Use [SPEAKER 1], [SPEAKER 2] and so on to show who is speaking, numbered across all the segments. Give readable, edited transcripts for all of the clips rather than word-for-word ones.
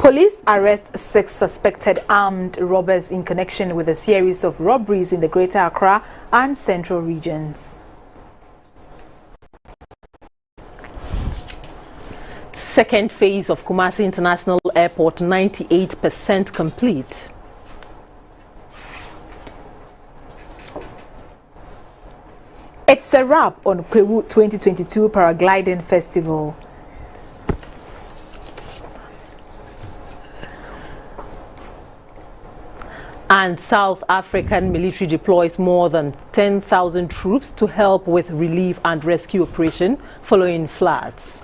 [SPEAKER 1] Police arrest 6 suspected armed robbers in connection with a series of robberies in the Greater Accra and Central regions.
[SPEAKER 2] Second phase of Kumasi International Airport 98% complete.
[SPEAKER 1] It's a wrap on Kwewu 2022 Paragliding Festival.
[SPEAKER 2] And South African military deploys more than 10,000 troops to help with relief and rescue operation following floods.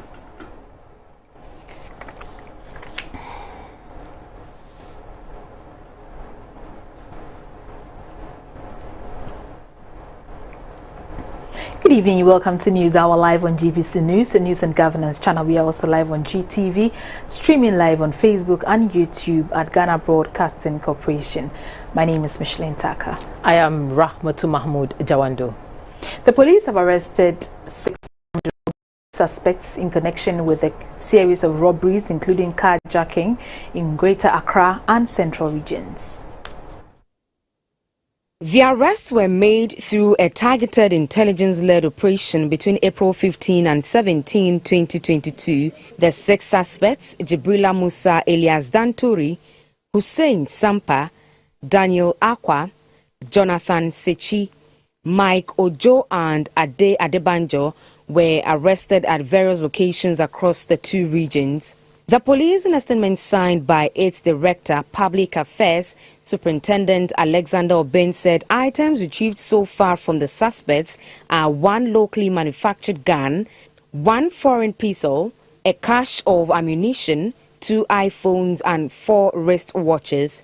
[SPEAKER 1] Good evening, welcome to News Hour live on GBC News, the News and Governance channel. We are also live on GTV, streaming live on Facebook and YouTube at Ghana Broadcasting Corporation. My name is Micheline Taka.
[SPEAKER 2] I am Rahmatu Mahmoud Jawando.
[SPEAKER 1] The police have arrested 6 suspects in connection with a series of robberies, including carjacking in Greater Accra and Central regions.
[SPEAKER 3] The arrests were made through a targeted intelligence-led operation between April 15 and 17, 2022. The 6 suspects, Jibrila Musa Elias Dantori, Hussein Sampa, Daniel Akwa, Jonathan Sechi, Mike Ojo and Ade Adebanjo, were arrested at various locations across the 2 regions. The police, in a statement signed by its Director, Public Affairs, Superintendent Alexander Oben, said items retrieved so far from the suspects are 1 locally manufactured gun, 1 foreign pistol, a cache of ammunition, 2 iPhones and 4 wristwatches.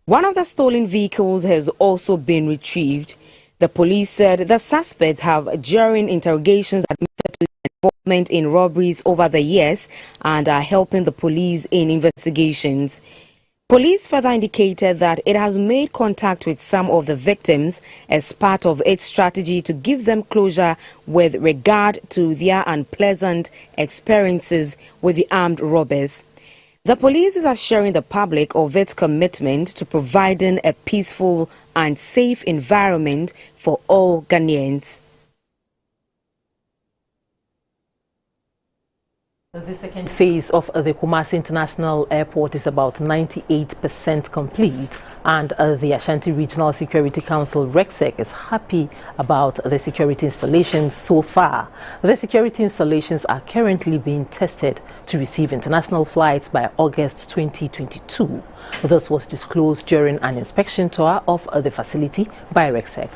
[SPEAKER 3] One of the stolen vehicles has also been retrieved. The police said the suspects have, during interrogations, admitted to involvement in robberies over the years and are helping the police in investigations. Police further indicated that it has made contact with some of the victims as part of its strategy to give them closure with regard to their unpleasant experiences with the armed robbers. The police is assuring the public of its commitment to providing a peaceful and safe environment for all Ghanaians.
[SPEAKER 2] The second phase of the Kumasi International Airport is about 98% complete, and the Ashanti Regional Security Council RECSEC is happy about the security installations so far. The security installations are currently being tested to receive international flights by August 2022. This was disclosed during an inspection tour of the facility by RECSEC.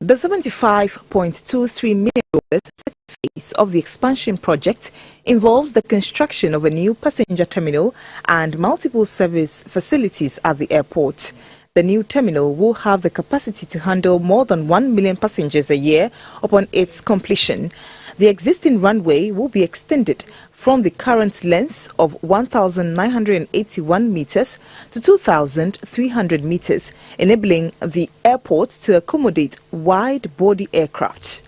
[SPEAKER 4] The $75.23 million second phase of the expansion project involves the construction of a new passenger terminal and multiple service facilities at the airport. The new terminal will have the capacity to handle more than 1 million passengers a year upon its completion. The existing runway will be extended from the current length of 1,981 meters to 2,300 meters, enabling the airport to accommodate wide-body aircraft.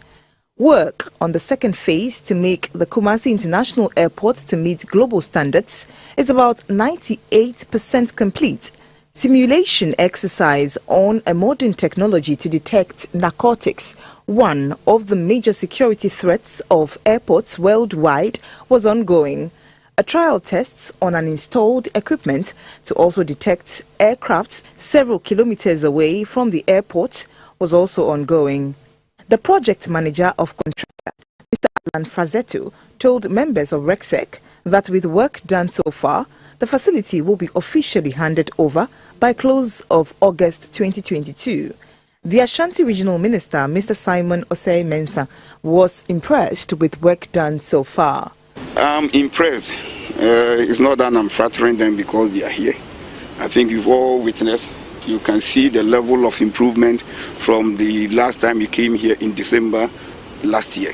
[SPEAKER 4] Work on the second phase to make the Kumasi International Airport to meet global standards is about 98% complete. Simulation exercise on a modern technology to detect narcotics, one of the major security threats of airports worldwide, was ongoing. A trial test on an installed equipment to also detect aircrafts several kilometers away from the airport was also ongoing. The project manager of contractor, Mr. Alan Frazetto, told members of RECSEC that with work done so far, the facility will be officially handed over by close of August 2022. The Ashanti Regional Minister, Mr. Simon Osei Mensah, was impressed with work done so far.
[SPEAKER 5] I'm impressed. It's not that I'm flattering them because they are here. I think you've all witnessed You can see the level of improvement from the last time you came here in December last year.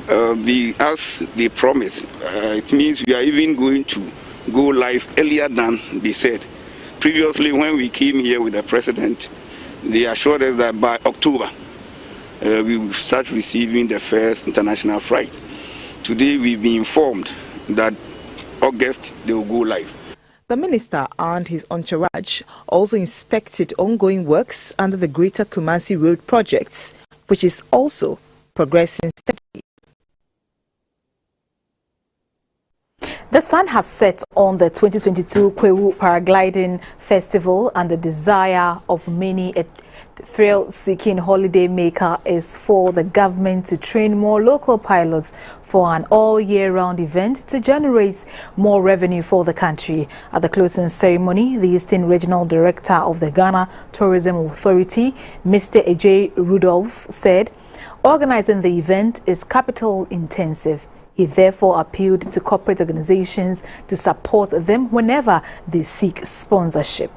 [SPEAKER 5] As they promised, it means we are even going to go live earlier than they said. Previously, when we came here with the president, they assured us that by October, we will start receiving the first international flight. Today, we've been informed that August, they will go live.
[SPEAKER 4] The minister and his entourage also inspected ongoing works under the Greater Kumasi Road projects, which is also progressing steadily.
[SPEAKER 1] The sun has set on the 2022 Kwewu Paragliding Festival, and the desire of many a thrill-seeking holiday maker is for the government to train more local pilots for an all-year-round event to generate more revenue for the country. At the closing ceremony, the Eastern Regional Director of the Ghana Tourism Authority, Mr. Ajay Rudolph, said organizing the event is capital-intensive. He therefore appealed to corporate organizations to support them whenever they seek sponsorship.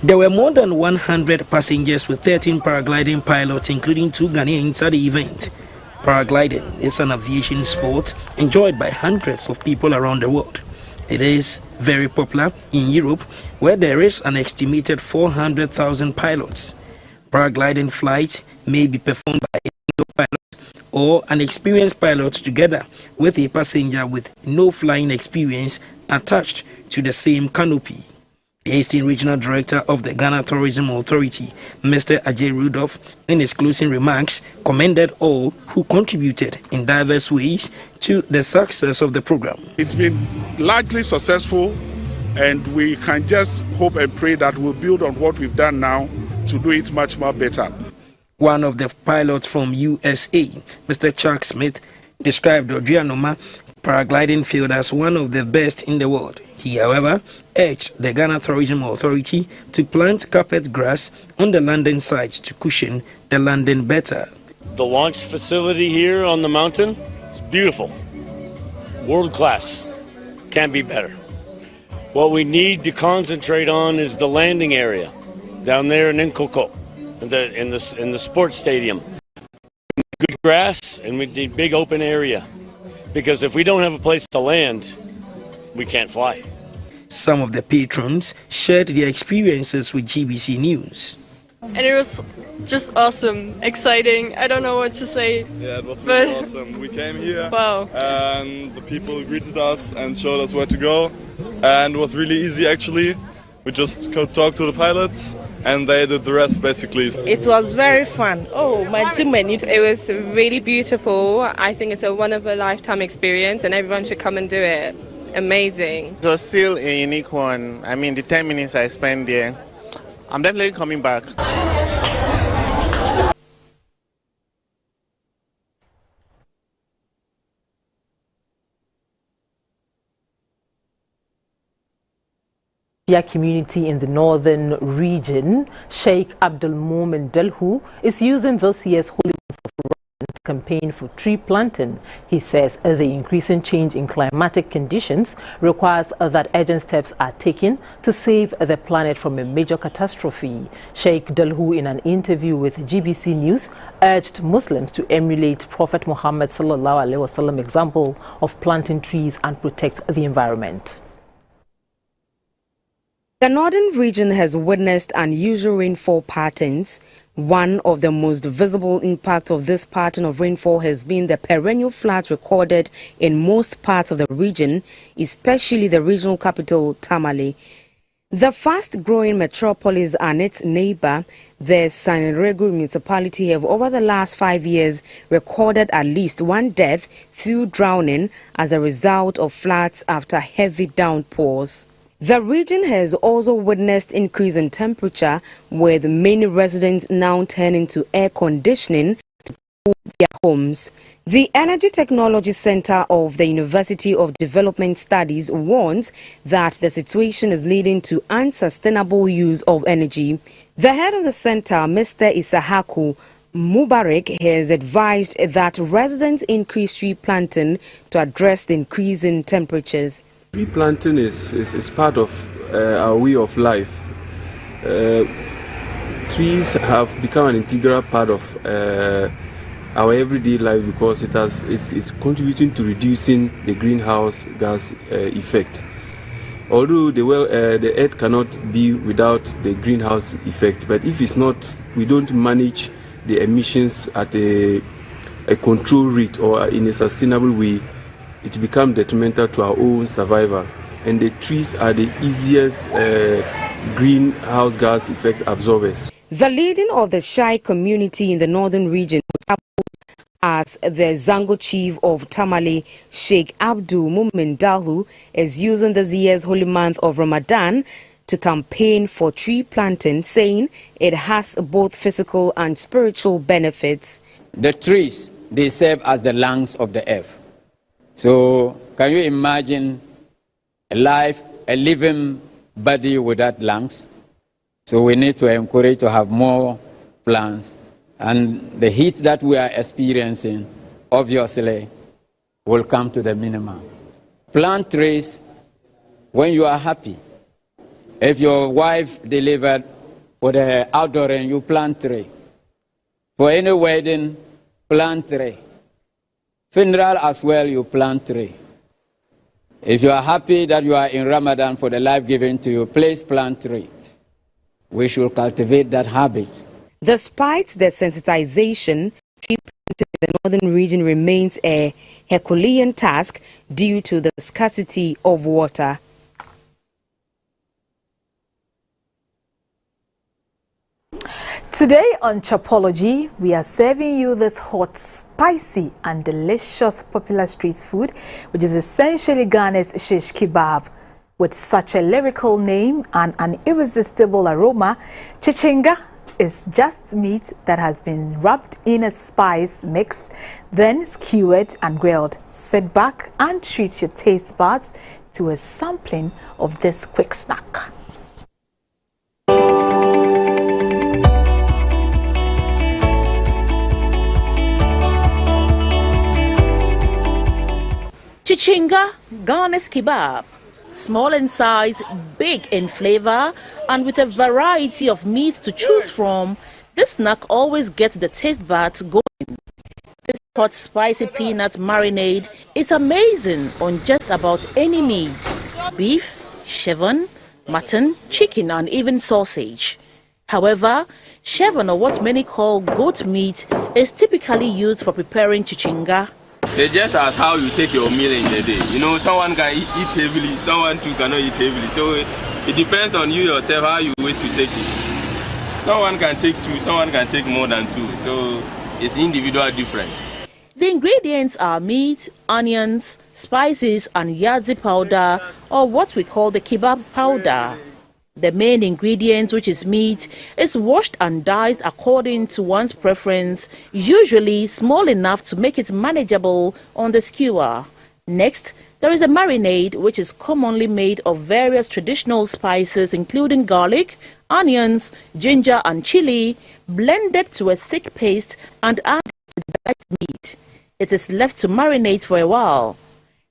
[SPEAKER 6] There were more than 100 passengers with 13 paragliding pilots, including 2 Ghanaians at the event. Paragliding is an aviation sport enjoyed by hundreds of people around the world. It is very popular in Europe, where there is an estimated 400,000 pilots. Paragliding flights may be performed by a single pilot or an experienced pilot together with a passenger with no flying experience attached to the same canopy. The Eastern Regional Director of the Ghana Tourism Authority, Mr. Ajay Rudolph, in his closing remarks, commended all who contributed in diverse ways to the success of the program.
[SPEAKER 7] It's been largely successful, and we can just hope and pray that we'll build on what we've done now to do it much more better.
[SPEAKER 6] One of the pilots from USA, Mr. Chuck Smith, described the Odrianoma paragliding field as one of the best in the world. He, however, urged the Ghana Tourism Authority to plant carpet grass on the landing site to cushion the landing better.
[SPEAKER 8] The launch facility here on the mountain is beautiful, world class, can't be better. What we need to concentrate on is the landing area down there in Nkoko, in the sports stadium. Good grass, and we need big open area, because if we don't have a place to land, we can't fly.
[SPEAKER 6] Some of the patrons shared their experiences with GBC News.
[SPEAKER 9] And it was just awesome, exciting. I don't know what to say.
[SPEAKER 10] Yeah, it was really awesome. We came here,
[SPEAKER 9] wow,
[SPEAKER 10] and the people greeted us and showed us where to go. And it was really easy, actually. We just could talk to the pilots, and they did the rest, basically.
[SPEAKER 11] It was very fun. Oh, my goodness. It was really beautiful. I think it's a one-of-a-lifetime experience, and everyone should come and do it. Amazing.
[SPEAKER 12] It was still a unique one. I mean, the 10 minutes I spent there, I'm definitely coming back.
[SPEAKER 2] Community in the northern region, Sheikh Abdul Mumin Delhu, is using this year's Holy campaign for tree planting. He says the increasing change in climatic conditions requires that urgent steps are taken to save the planet from a major catastrophe. Sheikh Delhu, in an interview with GBC News, urged Muslims to emulate Prophet Muhammad ﷺ example of planting trees and protect the environment.
[SPEAKER 3] The northern region has witnessed unusual rainfall patterns. One of the most visible impacts of this pattern of rainfall has been the perennial floods recorded in most parts of the region, especially the regional capital, Tamale. The fast-growing metropolis and its neighbor, the Sanrego municipality, have over the last 5 years recorded at least 1 death through drowning as a result of floods after heavy downpours. The region has also witnessed increase in temperature, with many residents now turning to air conditioning to cool their homes. The Energy Technology Center of the University of Development Studies warns that the situation is leading to unsustainable use of energy. The head of the center, Mr. Isahaku Mubarak, has advised that residents increase tree planting to address the increasing temperatures.
[SPEAKER 13] Tree planting is part of our way of life. Trees have become an integral part of our everyday life because it's contributing to reducing the greenhouse gas effect. Although the earth cannot be without the greenhouse effect, but if it's not, we don't manage the emissions at a control rate or in a sustainable way, it becomes detrimental to our own survival. And the trees are the easiest greenhouse gas effect absorbers.
[SPEAKER 3] The leading of the Shai community in the northern region, as the Zango chief of Tamale, Sheikh Abdul Mumin Dahu, is using this year's holy month of Ramadan to campaign for tree planting, saying it has both physical and spiritual benefits.
[SPEAKER 14] The trees, they serve as the lungs of the earth. So can you imagine a living body without lungs? So we need to encourage to have more plants. And the heat that we are experiencing, obviously, will come to the minimum. Plant trees when you are happy. If your wife delivered for the outdooring, you plant tree. For any wedding, plant tree. Funeral as well, you plant tree. If you are happy that you are in Ramadan for the life given to you, please plant tree. We should cultivate that habit.
[SPEAKER 3] Despite the sensitization, tree planting in the northern region remains a Herculean task due to the scarcity of water.
[SPEAKER 1] Today on Chopology, we are serving you this hot, spicy and delicious popular street food, which is essentially Ghana's shish kebab. With such a lyrical name and an irresistible aroma, chichinga is just meat that has been wrapped in a spice mix, then skewered and grilled. Sit back and treat your taste buds to a sampling of this quick snack.
[SPEAKER 15] Chichinga, Ghana's kebab. Small in size, big in flavor, and with a variety of meat to choose from, this snack always gets the taste buds going. This hot spicy peanut marinade is amazing on just about any meat: beef, chevron, mutton, chicken, and even sausage. However, chevron, or what many call goat meat, is typically used for preparing chichinga.
[SPEAKER 16] They just as how you take your meal in the day. You know, someone can eat heavily, someone too cannot eat heavily. So it depends on you yourself how you wish to take it. Someone can take 2, someone can take more than 2. So it's individual different.
[SPEAKER 15] The ingredients are meat, onions, spices, and yadzi powder, or what we call the kebab powder. The main ingredient, which is meat, is washed and diced according to one's preference, usually small enough to make it manageable on the skewer. Next, there is a marinade, which is commonly made of various traditional spices including garlic, onions, ginger and chili, blended to a thick paste and added to the diced meat. It is left to marinate for a while.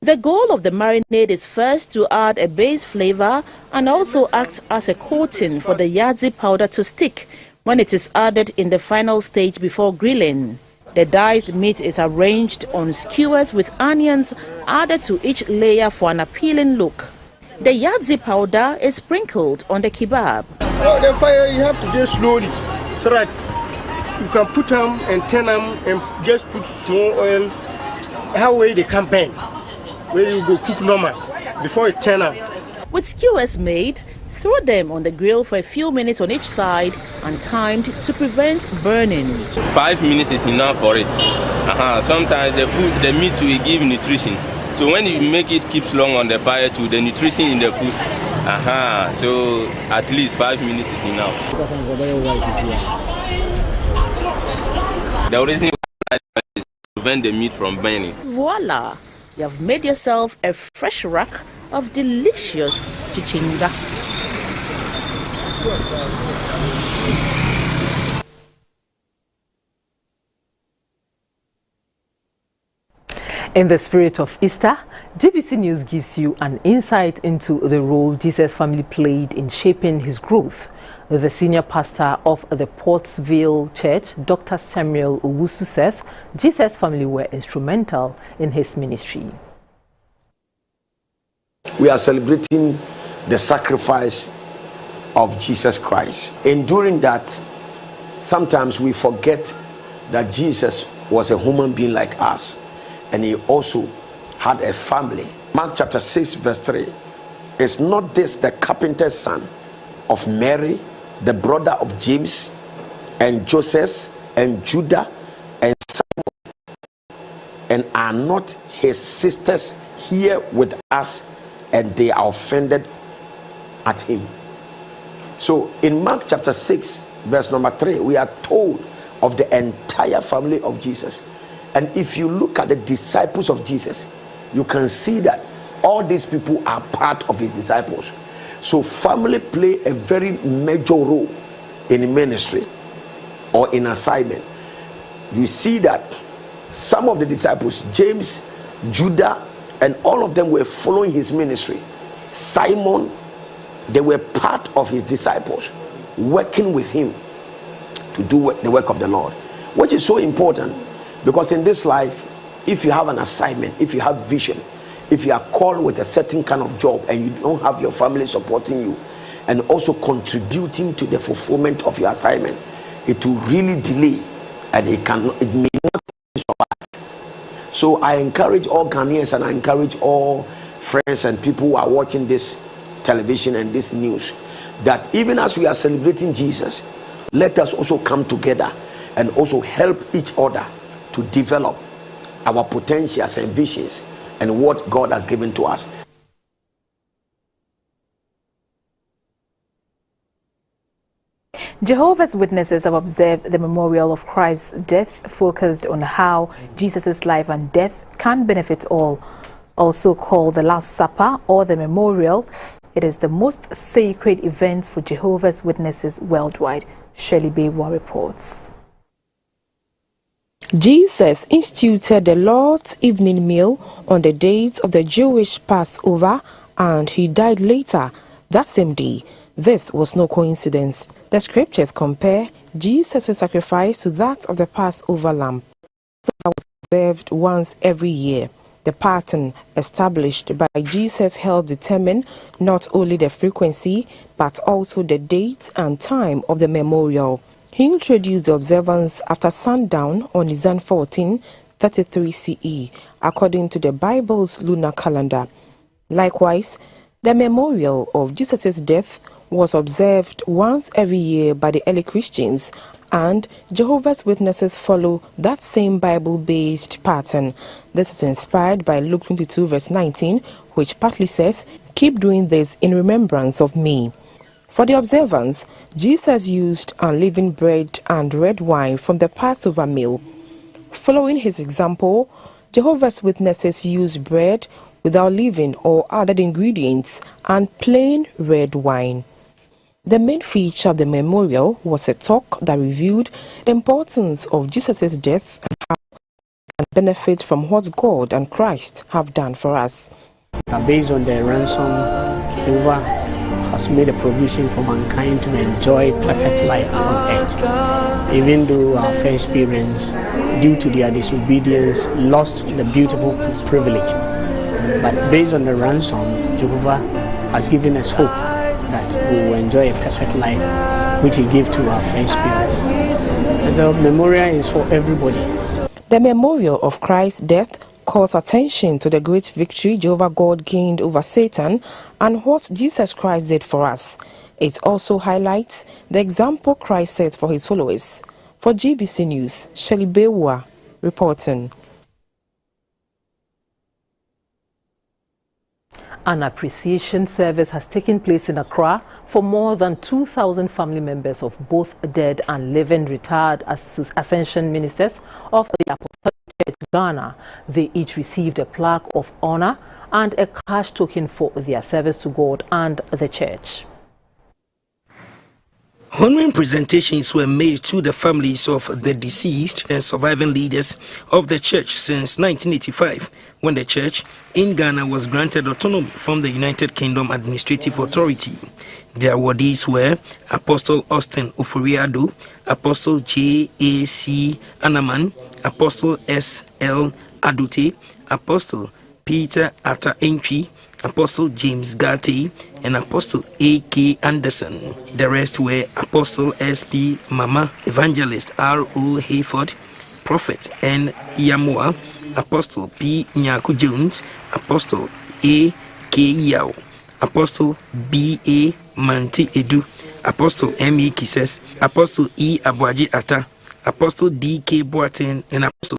[SPEAKER 15] The goal of the marinade is first to add a base flavor and also act as a coating for the yadzi powder to stick when it is added in the final stage before grilling. The diced meat is arranged on skewers with onions added to each layer for an appealing look. The yadzi powder is sprinkled on the kebab.
[SPEAKER 17] The fire you have to do slowly so that you can put them and turn them and just put small oil. How way they can burn. Where you go cook normal before it turn up.
[SPEAKER 15] With skewers made, throw them on the grill for a few minutes on each side and timed to prevent burning.
[SPEAKER 16] 5 minutes is enough for it. Sometimes the meat will give nutrition. So when you make it keeps long on the fire too, the nutrition in the food. So at least 5 minutes is enough. The reason is to prevent the meat from burning.
[SPEAKER 15] Voila! You have made yourself a fresh rack of delicious chichinga.
[SPEAKER 2] In the spirit of Easter, GBC News gives you an insight into the role Jesus family played in shaping his growth. The senior pastor of the Portsville Church, Dr. Samuel Owusu, says Jesus family were instrumental in his ministry.
[SPEAKER 18] We are celebrating the sacrifice of Jesus Christ. And during that, sometimes we forget that Jesus was a human being like us, and he also had a family. Mark chapter 6 verse 3. Is not this the carpenter's son of Mary, the brother of James and Joseph and Judah and Simon? And are not his sisters here with us? And they are offended at him. So in Mark chapter 6 verse number 3, we are told of the entire family of Jesus. And if you look at the disciples of Jesus, you can see that all these people are part of his disciples. So family play a very major role in ministry or in assignment. You see that some of the disciples, James, Judah, and all of them were following his ministry. Simon, they were part of his disciples, working with him to do the work of the Lord, which is so important, because in this life, if you have an assignment, if you have vision, if you are called with a certain kind of job and you don't have your family supporting you and also contributing to the fulfillment of your assignment, it will really delay, and it may not survive. So I encourage all Ghanaians and I encourage all friends and people who are watching this television and this news, that even as we are celebrating Jesus, let us also come together and also help each other to develop our potentials and visions and what God has given to us.
[SPEAKER 1] Jehovah's Witnesses have observed the memorial of Christ's death, focused on how Jesus' life and death can benefit all. Also called the Last Supper or the Memorial, it is the most sacred event for Jehovah's Witnesses worldwide. Shirley Baywa reports.
[SPEAKER 19] Jesus instituted the Lord's evening meal on the date of the Jewish Passover, and he died later that same day. This was no coincidence. The scriptures compare Jesus' sacrifice to that of the Passover lamb that was observed once every year. The pattern established by Jesus helped determine not only the frequency but also the date and time of the memorial. He introduced the observance after sundown on Nisan 1433 CE, according to the Bible's lunar calendar. Likewise, the memorial of Jesus' death was observed once every year by the early Christians, and Jehovah's Witnesses follow that same Bible-based pattern. This is inspired by Luke 22 verse 19, which partly says, "Keep doing this in remembrance of me." For the observance, Jesus used unleavened bread and red wine from the Passover meal. Following his example, Jehovah's Witnesses use bread without leaven or added ingredients and plain red wine. The main feature of the memorial was a talk that reviewed the importance of Jesus' death and how we can benefit from what God and Christ have done for us.
[SPEAKER 20] Based on the ransom, Jehovah has made a provision for mankind to enjoy perfect life on earth. Even though our first parents, due to their disobedience, lost the beautiful privilege. But based on the ransom, Jehovah has given us hope that we will enjoy a perfect life which he gave to our first parents. And the memorial is for everybody.
[SPEAKER 19] The memorial of Christ's death calls attention to the great victory Jehovah God gained over Satan and what Jesus Christ did for us. It also highlights the example Christ set for his followers. For GBC News, Shirley Baywa reporting.
[SPEAKER 2] An appreciation service has taken place in Accra for more than 2,000 family members of both dead and living retired Ascension ministers of the Apostolic Church Ghana. They each received a plaque of honor and a cash token for their service to God and the church.
[SPEAKER 6] Honoring presentations were made to the families of the deceased and surviving leaders of the church since 1985, when the church in Ghana was granted autonomy from the United Kingdom Administrative Authority. The awardees were Apostle Austin Ufuriado, Apostle J.A.C. Anaman, Apostle S.L. Adute, Apostle Peter Atta Entry, Apostle James Gatti, and Apostle A.K. Anderson. The rest were Apostle S.P. Mama, Evangelist R.O. Hayford, Prophet N. Yamoa, Apostle P. Nyaku Jones, Apostle A.K. Yao, Apostle B.A. Manti Edu, Apostle M.E. Kises, Apostle E. Abuaji Atta, Apostle D.K. Boateng, and Apostle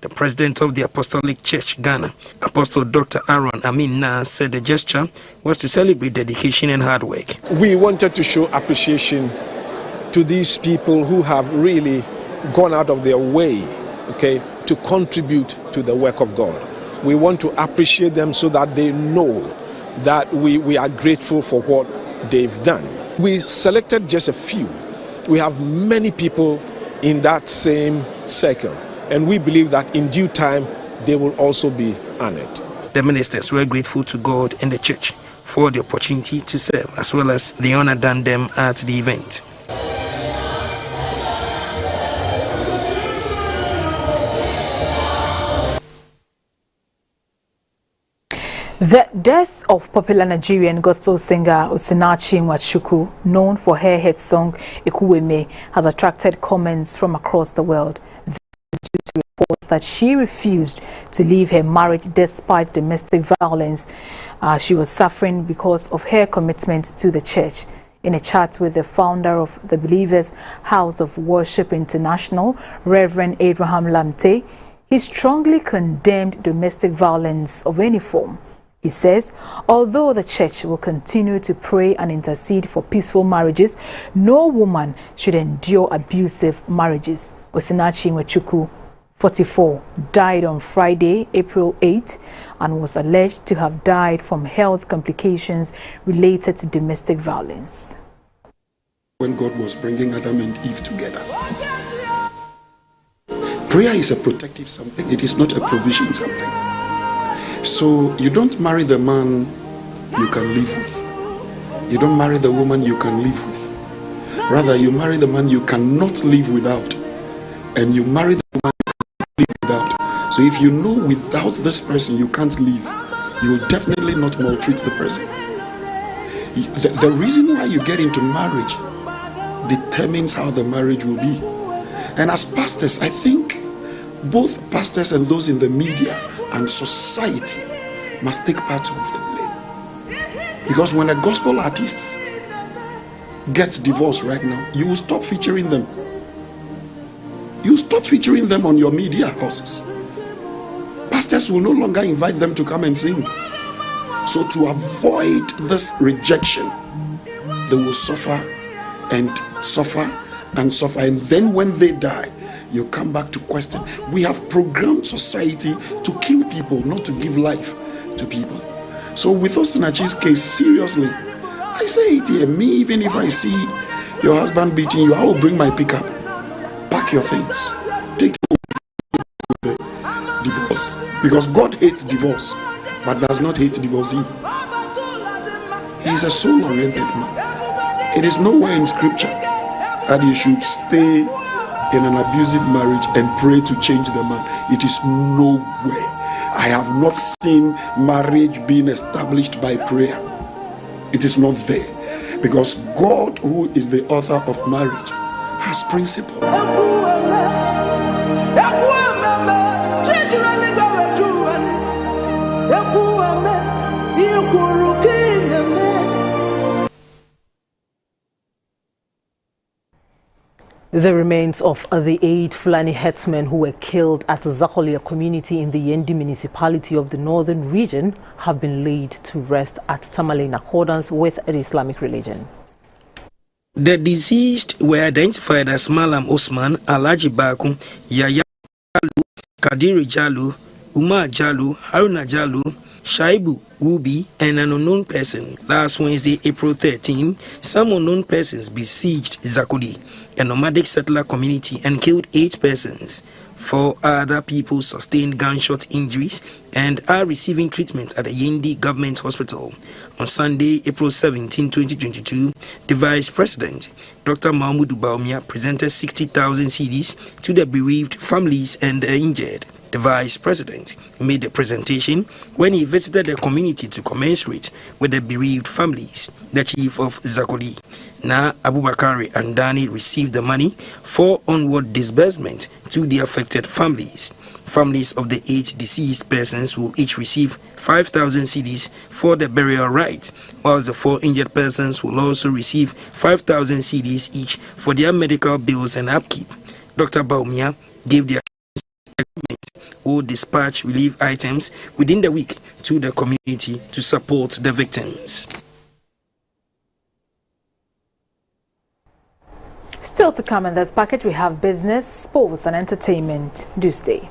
[SPEAKER 6] the President of the Apostolic Church Ghana, Apostle Dr. Aaron Amin Na, said the gesture was to celebrate dedication and hard work.
[SPEAKER 21] We wanted to show appreciation to these people who have really gone out of their way, okay, to contribute to the work of God. We want to appreciate them so that they know that we are grateful for what they've done. We selected just a few. We have many people in that same circle, and we believe that in due time they will also be honored.
[SPEAKER 6] The ministers were grateful to God and the church for the opportunity to serve, as well as the honor done them at the event.
[SPEAKER 1] The death of popular Nigerian gospel singer Osinachi Nwachukwu, known for her hit song Ekuweme, has attracted comments from across the world. This is due to reports that she refused to leave her marriage despite domestic violence she was suffering because of her commitment to the church. In a chat with the founder of the Believers House of Worship International, Reverend Abraham Lamte, he strongly condemned domestic violence of any form. He says, although the church will continue to pray and intercede for peaceful marriages, no woman should endure abusive marriages. Osinachi Nwachukwu, 44, died on Friday, April 8, and was alleged to have died from health complications related to domestic violence.
[SPEAKER 22] When God was bringing Adam and Eve together, prayer is a protective something. It is not a provision something. So you don't marry the man you can live with. You don't marry the woman you can live with. Rather, you marry the man you cannot live without. And you marry the woman you can't live without. So if you know without this person you can't live, you will definitely not maltreat the person. The reason why you get into marriage determines how the marriage will be. And as pastors, I think both pastors and those in the media and society must take part of the blame. Because when a gospel artist gets divorced right now, you will stop featuring them. You stop featuring them on your media houses. Pastors will no longer invite them to come and sing. So to avoid this rejection, they will suffer and suffer and suffer. And then when they die, you come back to question. We have programmed society to kill people, not to give life to people. So with Osinachi's case, seriously, I say it here, me, even if I see your husband beating you, I will bring my pickup. Pack your things. Take the divorce. Because God hates divorce, but does not hate divorcee. He is a soul-oriented man. It is nowhere in scripture that you should stay in an abusive marriage and pray to change the man. It is nowhere. I have not seen marriage being established by prayer. It is not there. Because God, who is the author of marriage, has principle.
[SPEAKER 2] The remains of the 8 Fulani herdsmen who were killed at Zakolia community in the Yendi municipality of the northern region have been laid to rest at Tamale in accordance with the Islamic religion.
[SPEAKER 6] The deceased were identified as Malam Osman, Alaji Bakum, Yaya Jalu, Kadiri Jalu, Umar Jalu, Haruna Jalu, Shaibu Wubi, and an unknown person. Last Wednesday, April 13, some unknown persons besieged Zakudi, a nomadic settler community, and killed 8 persons. 4 other people sustained gunshot injuries and are receiving treatment at the Yendi Government Hospital. On Sunday, April 17, 2022, the Vice President, Dr. Mahmoud Baumia, presented 60,000 cedis to the bereaved families and the injured. The Vice President made the presentation when he visited the community to commensurate with the bereaved families. The Chief of Zakodi, Na Abubakari and Dani, received the money for onward disbursement to the affected families. Families of the 8 deceased persons will each receive 5,000 cedis for the burial rites, whilst the 4 injured persons will also receive 5,000 cedis each for their medical bills and upkeep. Dr. Baumia gave the will dispatch relief items within the week to the community to support the victims.
[SPEAKER 1] Still to come in this package, we have business, sports, and entertainment. Do stay.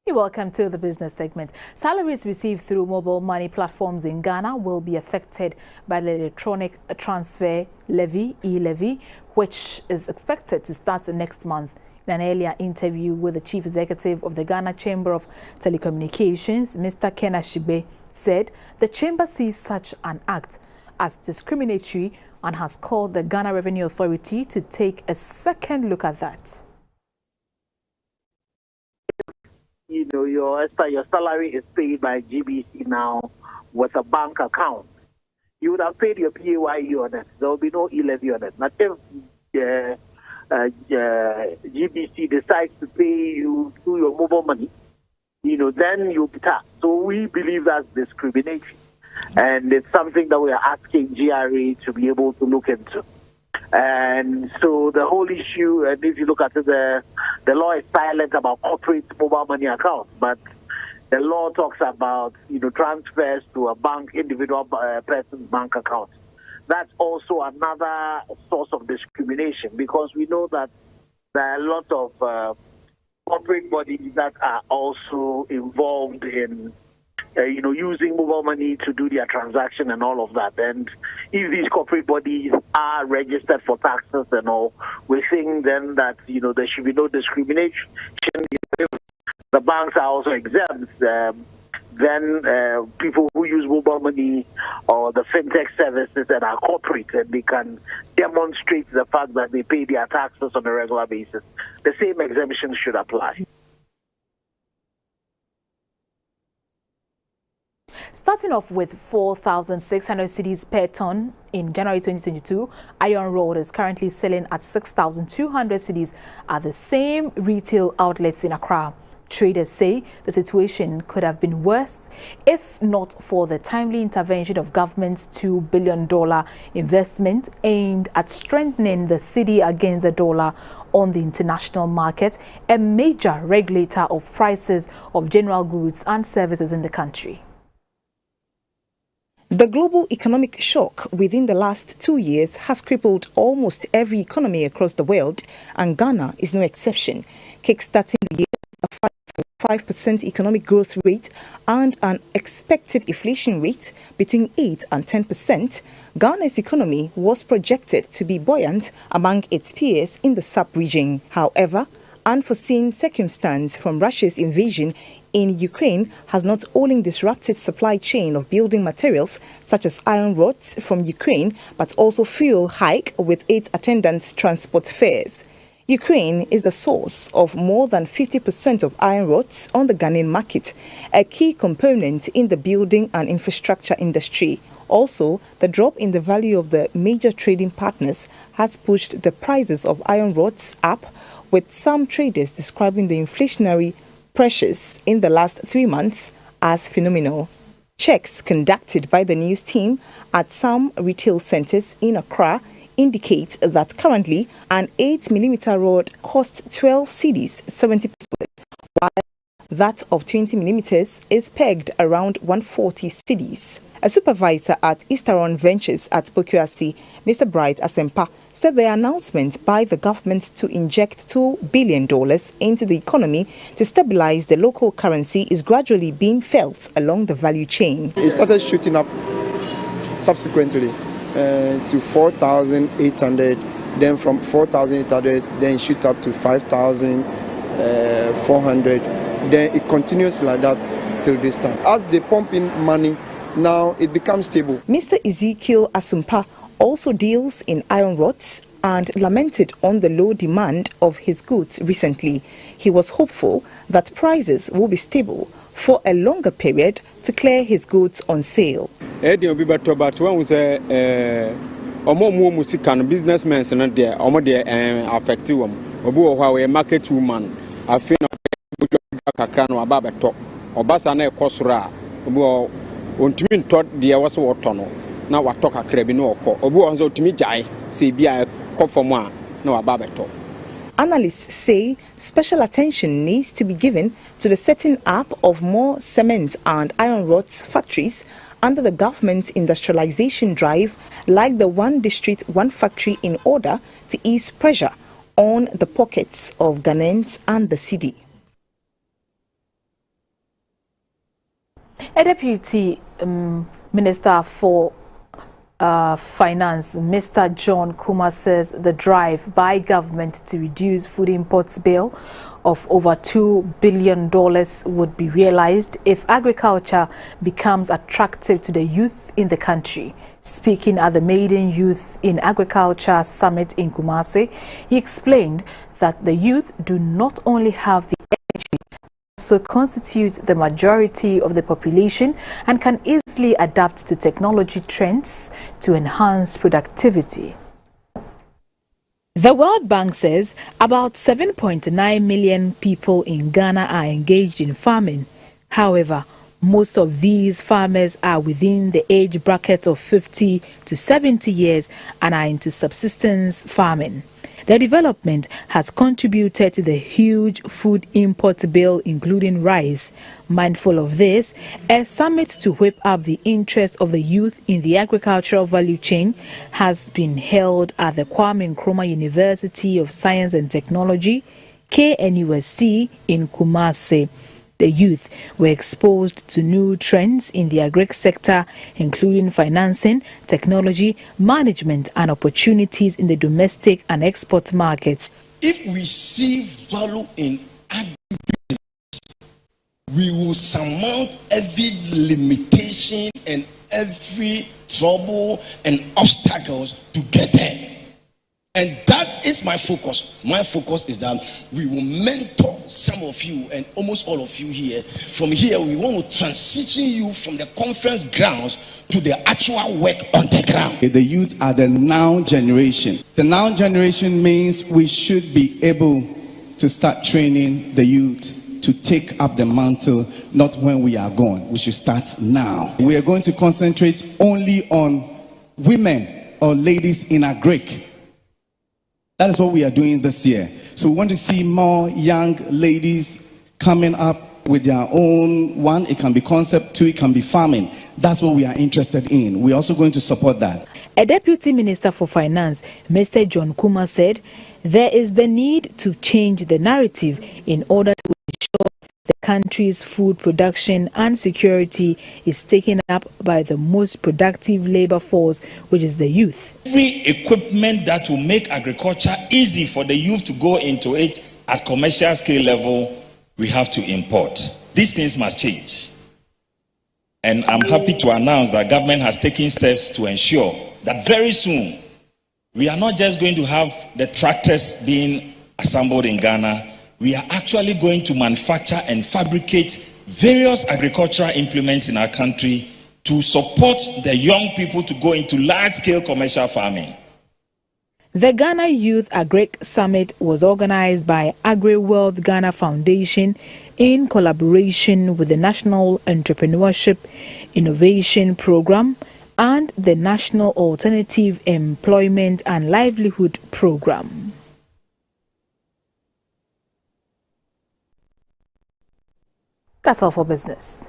[SPEAKER 1] You're welcome to the business segment. Salaries received through mobile money platforms in Ghana will be affected by the electronic transfer levy, e-levy, which is expected to start next month. In an earlier interview with the chief executive of the Ghana Chamber of Telecommunications, Mr. Ken Ashibe said the chamber sees such an act as discriminatory and has called the Ghana Revenue Authority to take a second look at that.
[SPEAKER 4] You know, your salary is paid by GBC now with a bank account. You would have paid your PAYE on it. There will be no e-levy on it. But if GBC decides to pay you through your mobile money, you know, then you'll be taxed. So we believe that's discrimination. And it's something that we are asking GRA to be able to look into. And so the whole issue, and if you look at it, the law is silent about corporate mobile money accounts, but the law talks about, you know, transfers to a bank, individual person's bank account. That's also another source of discrimination, because we know that there are a lot of corporate bodies that are also involved in you know, using mobile money to do their transaction and all of that. And if these corporate bodies are registered for taxes and all, we think then that, you know, there should be no discrimination. If the banks are also exempt, then people who use mobile money or the fintech services that are corporate, and they can demonstrate the fact that they pay their taxes on a regular basis, the same exemption should apply.
[SPEAKER 1] Starting off with 4,600 cedis per ton in January 2022, iron rod is currently selling at 6,200 cedis at the same retail outlets in Accra. Traders say the situation could have been worse if not for the timely intervention of government's $2 billion investment aimed at strengthening the cedi against the dollar on the international market, a major regulator of prices of general goods and services in the country.
[SPEAKER 5] The global economic shock within the last 2 years has crippled almost every economy across the world, and Ghana is no exception. Kickstarting the year a 5% economic growth rate and an expected inflation rate between 8 and 10%, Ghana's economy was projected to be buoyant among its peers in the sub-region. However, unforeseen circumstance from Russia's invasion in Ukraine has not only disrupted supply chain of building materials such as iron rods from Ukraine, but also fuel hike with its attendant transport fares. Ukraine is the source of more than 50% of iron rods on the Ghanaian market, a key component in the building and infrastructure industry. Also, the drop in the value of the major trading partners has pushed the prices of iron rods up, with some traders describing the inflationary pressures in the last 3 months as phenomenal. Checks conducted by the news team at some retail centers in Accra indicate that currently an 8mm rod costs 12 cedis, 70%, while that of 20mm is pegged around 140 cedis. A supervisor at Easteron Ventures at Pokuasi, Mr. Bright Asempa, said the announcement by the government to inject $2 billion into the economy to stabilize the local currency is gradually being felt along the value chain.
[SPEAKER 17] It started shooting up subsequently to 4,800, then from 4,800, then shoot up to 5,400. Then it continues like that till this time. As they pump in money, now it becomes stable.
[SPEAKER 5] Mr. Ezekiel Asumpa also deals in iron rods and lamented on the low demand of his goods recently. He was hopeful that prices will be stable for a longer period to clear his goods on sale.
[SPEAKER 23] Businessmen affected market woman. I feel ontimi ntɔ deɛ wɔsɛ wɔtɔ no na watɔ kakra bi na ɔkɔ obi wɔ nso otimi gyae sɛ bi a kɔ fam a na waba bɛtɔ.
[SPEAKER 5] Analysts say special attention needs to be given to the setting up of more cement and iron rods factories under the government's industrialization drive, like the One District, One Factory, in order to ease pressure on the pockets of Ghanaians and the city.
[SPEAKER 1] A deputy minister for Finance, Mr. John Kuma, says the drive by government to reduce food imports bill of over $2 billion would be realized if agriculture becomes attractive to the youth in the country. Speaking at the Maiden Youth in Agriculture Summit in Kumasi, he explained that the youth do not only have the energy, also constitute the majority of the population and can easily adapt to technology trends to enhance productivity. The World Bank says about 7.9 million people in Ghana are engaged in farming. However, most of these farmers are within the age bracket of 50 to 70 years and are into subsistence farming. The development has contributed to the huge food import bill, including rice. Mindful of this, a summit to whip up the interest of the youth in the agricultural value chain has been held at the Kwame Nkrumah University of Science and Technology, KNUST, in Kumasi. The youth were exposed to new trends in the agri sector, including financing, technology, management, and opportunities in the domestic and export markets.
[SPEAKER 7] If we see value in agribusiness, we will surmount every limitation and every trouble and obstacles to get there. And that is my focus. My focus is that we will mentor some of you and almost all of you here. From here, we want to transition you from the conference grounds to the actual work on the ground.
[SPEAKER 8] The youth are the now generation. The now generation means we should be able to start training the youth to take up the mantle, not when we are gone. We should start now. We are going to concentrate only on women or ladies in agric. That is what we are doing this year. So we want to see more young ladies coming up with their own, one, it can be concept, two, it can be farming. That's what we are interested in. We're also going to support that.
[SPEAKER 1] A deputy minister for finance, Mr. John Kuma, said there is the need to change the narrative in order to ensure the country's food production and security is taken up by the most productive labor force, which is the youth.
[SPEAKER 9] Every equipment that will make agriculture easy for the youth to go into it at commercial scale level, we have to import. These things must change. And I'm happy to announce that government has taken steps to ensure that very soon we are not just going to have the tractors being assembled in Ghana. We are actually going to manufacture and fabricate various agricultural implements in our country to support the young people to go into large-scale commercial farming.
[SPEAKER 1] The Ghana Youth Agric Summit was organized by AgriWealth Ghana Foundation in collaboration with the National Entrepreneurship Innovation Program and the National Alternative Employment and Livelihood Program. That's all for business.